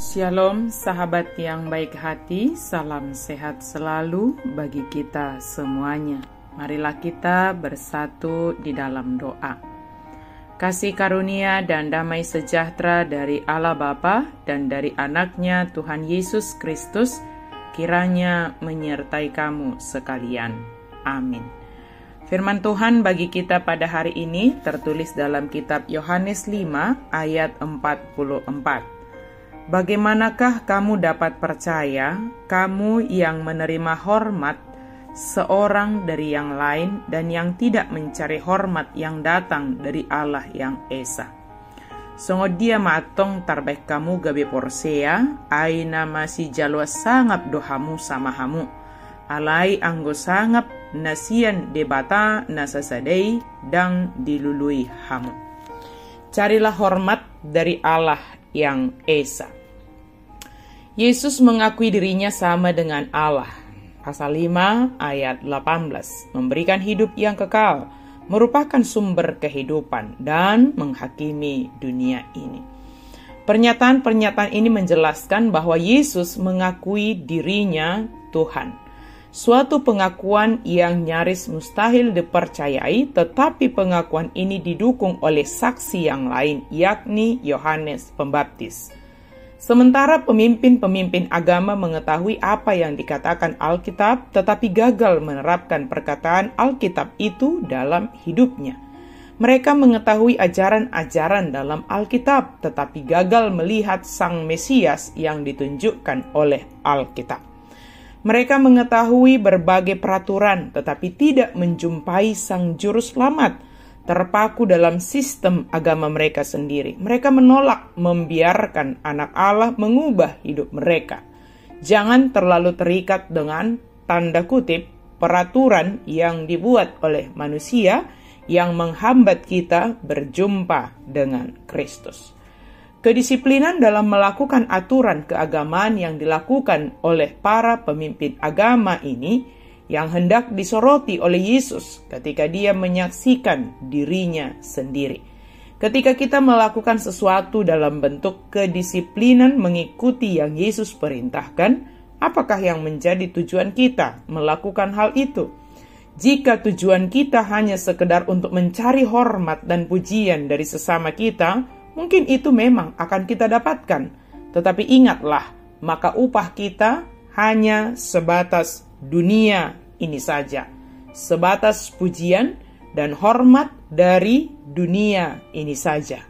Shalom sahabat yang baik hati, salam sehat selalu bagi kita semuanya. Marilah kita bersatu di dalam doa. Kasih karunia dan damai sejahtera dari Allah Bapa dan dari anaknya Tuhan Yesus Kristus kiranya menyertai kamu sekalian. Amin. Firman Tuhan bagi kita pada hari ini tertulis dalam kitab Yohanes 5 ayat 44. Bagaimanakah kamu dapat percaya, kamu yang menerima hormat seorang dari yang lain dan yang tidak mencari hormat yang datang dari Allah yang Esa? Sungguh dia matong tarbek kamu gabe porsea, aina masih jalwa sangap dohamu sama hamu. Alai anggo sangap nasian debata nasasadei dang dilului hamu. Carilah hormat dari Allah yang Esa. Yesus mengakui dirinya sama dengan Allah. Pasal 5 ayat 18. Memberikan hidup yang kekal, merupakan sumber kehidupan dan menghakimi dunia ini. Pernyataan-pernyataan ini menjelaskan bahwa Yesus mengakui dirinya Tuhan. Suatu pengakuan yang nyaris mustahil dipercayai, tetapi pengakuan ini didukung oleh saksi yang lain, yakni Yohanes Pembaptis. Sementara pemimpin-pemimpin agama mengetahui apa yang dikatakan Alkitab, tetapi gagal menerapkan perkataan Alkitab itu dalam hidupnya. Mereka mengetahui ajaran-ajaran dalam Alkitab, tetapi gagal melihat Sang Mesias yang ditunjukkan oleh Alkitab. Mereka mengetahui berbagai peraturan, tetapi tidak menjumpai Sang Juru Selamat, terpaku dalam sistem agama mereka sendiri. Mereka menolak membiarkan anak Allah mengubah hidup mereka. Jangan terlalu terikat dengan tanda kutip peraturan yang dibuat oleh manusia yang menghambat kita berjumpa dengan Kristus. Kedisiplinan dalam melakukan aturan keagamaan yang dilakukan oleh para pemimpin agama ini yang hendak disoroti oleh Yesus ketika dia menyaksikan dirinya sendiri. Ketika kita melakukan sesuatu dalam bentuk kedisiplinan mengikuti yang Yesus perintahkan, apakah yang menjadi tujuan kita melakukan hal itu? Jika tujuan kita hanya sekedar untuk mencari hormat dan pujian dari sesama kita, mungkin itu memang akan kita dapatkan. Tetapi ingatlah, maka upah kita hanya sebatas dunia ini saja. Sebatas pujian dan hormat dari dunia ini saja.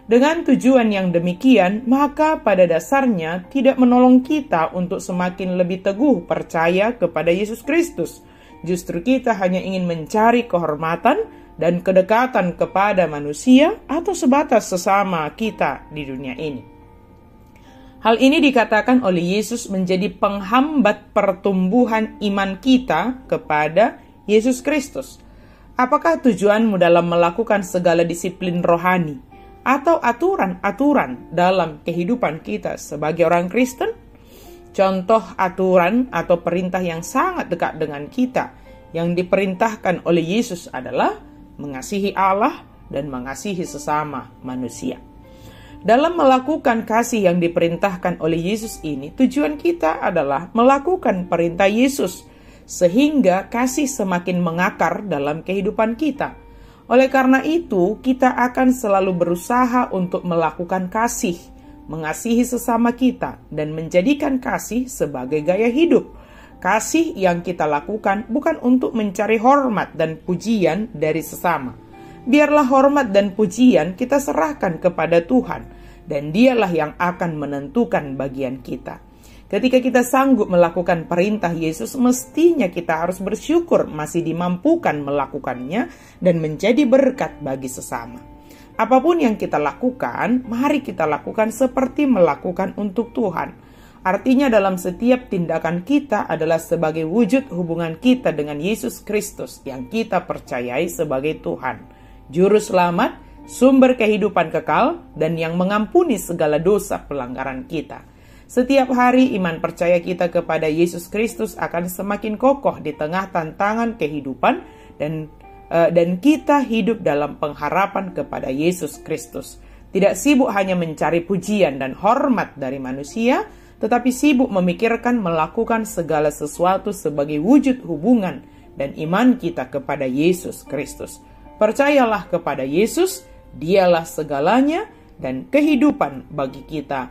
Dengan tujuan yang demikian, maka pada dasarnya tidak menolong kita untuk semakin lebih teguh percaya kepada Yesus Kristus. Justru kita hanya ingin mencari kehormatan dan kedekatan kepada manusia atau sebatas sesama kita di dunia ini. Hal ini dikatakan oleh Yesus menjadi penghambat pertumbuhan iman kita kepada Yesus Kristus. Apakah tujuanmu dalam melakukan segala disiplin rohani atau aturan-aturan dalam kehidupan kita sebagai orang Kristen? Contoh aturan atau perintah yang sangat dekat dengan kita yang diperintahkan oleh Yesus adalah mengasihi Allah dan mengasihi sesama manusia. Dalam melakukan kasih yang diperintahkan oleh Yesus ini, tujuan kita adalah melakukan perintah Yesus, sehingga kasih semakin mengakar dalam kehidupan kita. Oleh karena itu, kita akan selalu berusaha untuk melakukan kasih, mengasihi sesama kita, dan menjadikan kasih sebagai gaya hidup. Kasih yang kita lakukan bukan untuk mencari hormat dan pujian dari sesama. Biarlah hormat dan pujian kita serahkan kepada Tuhan, dan Dialah yang akan menentukan bagian kita. Ketika kita sanggup melakukan perintah Yesus, mestinya kita harus bersyukur masih dimampukan melakukannya dan menjadi berkat bagi sesama. Apapun yang kita lakukan, mari kita lakukan seperti melakukan untuk Tuhan. Artinya dalam setiap tindakan kita adalah sebagai wujud hubungan kita dengan Yesus Kristus yang kita percayai sebagai Tuhan, Juru Selamat, sumber kehidupan kekal, dan yang mengampuni segala dosa pelanggaran kita. Setiap hari iman percaya kita kepada Yesus Kristus akan semakin kokoh di tengah tantangan kehidupan dan kita hidup dalam pengharapan kepada Yesus Kristus. Tidak sibuk hanya mencari pujian dan hormat dari manusia, tetapi sibuk memikirkan melakukan segala sesuatu sebagai wujud hubungan dan iman kita kepada Yesus Kristus. Percayalah kepada Yesus, Dialah segalanya dan kehidupan bagi kita.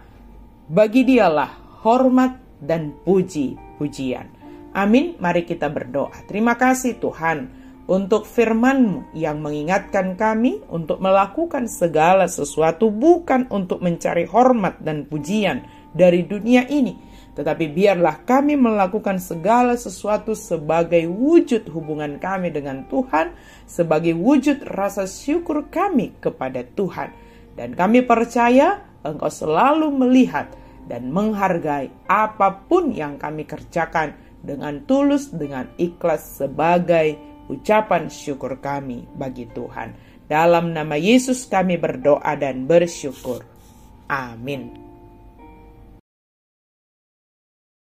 Bagi Dialah hormat dan puji-pujian. Amin. Mari kita berdoa. Terima kasih Tuhan untuk firman-Mu yang mengingatkan kami untuk melakukan segala sesuatu bukan untuk mencari hormat dan pujian dari dunia ini, tetapi biarlah kami melakukan segala sesuatu sebagai wujud hubungan kami dengan Tuhan, sebagai wujud rasa syukur kami kepada Tuhan. Dan kami percaya Engkau selalu melihat dan menghargai apapun yang kami kerjakan dengan tulus, dengan ikhlas sebagai ucapan syukur kami bagi Tuhan. Dalam nama Yesus kami berdoa dan bersyukur. Amin.